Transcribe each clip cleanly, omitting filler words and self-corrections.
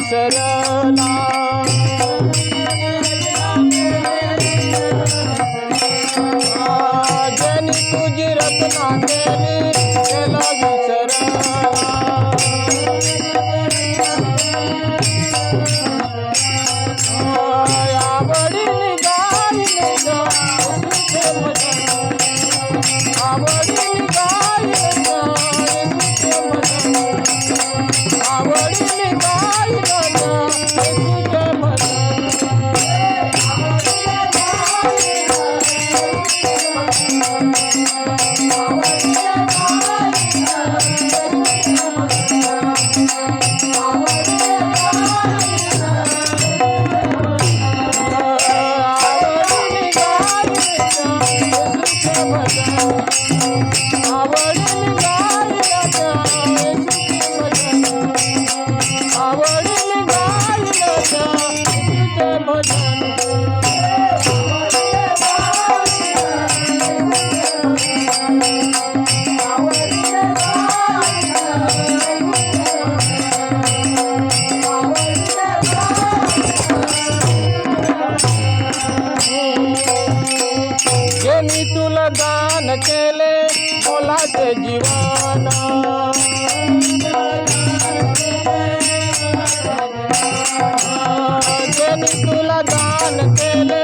विसरला ज्यांनी तुझी रचना केली त्याला विसरला आवडीने गायले ग येशूचे भजन आवडीने गायले ग येशूचे भजन आवडीने गायले ग येशूचे भजन ज्यांनी तुला दान केले मोलाचे जीवन ज्यांनी तुला दान केले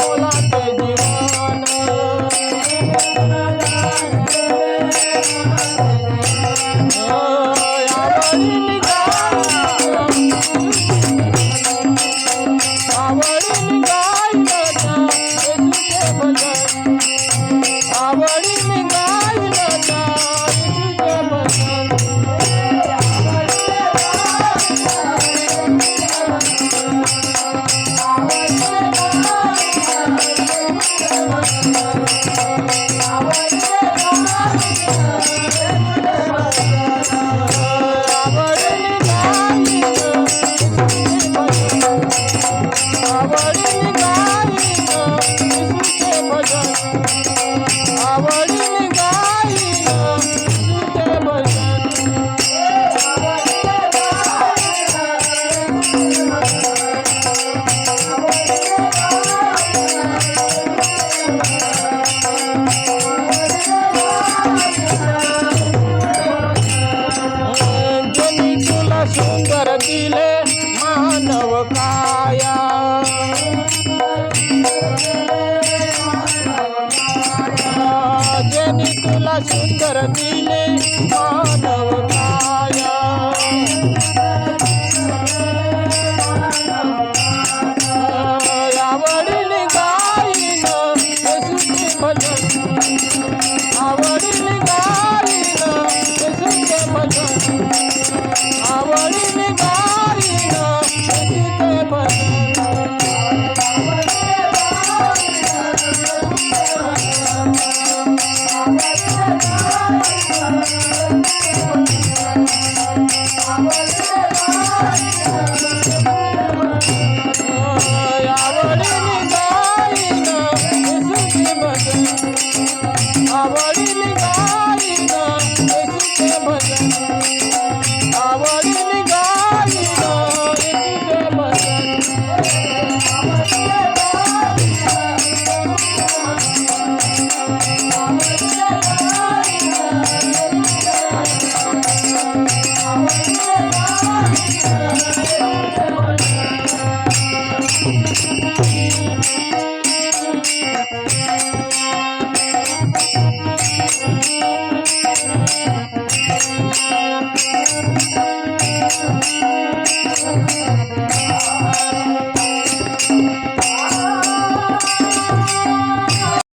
मोलाचे जीवन आवडीने आवडीने गायले येशूचे भजन आवडीने गायले येशूचे भजन आवडीने गायले येशूचे भजन ज्यांनी तुला सुंदर दिले मानव काया ज्यांनी तुला सुंदर दिले मानव काया आवडीने गायले येशूचे भजन आवडीने गायले येशूचे भजन आवडीने गायले येशूचे भजन आवडीने गायले येशूचे भजन आवडीने गायले येशूचे भजन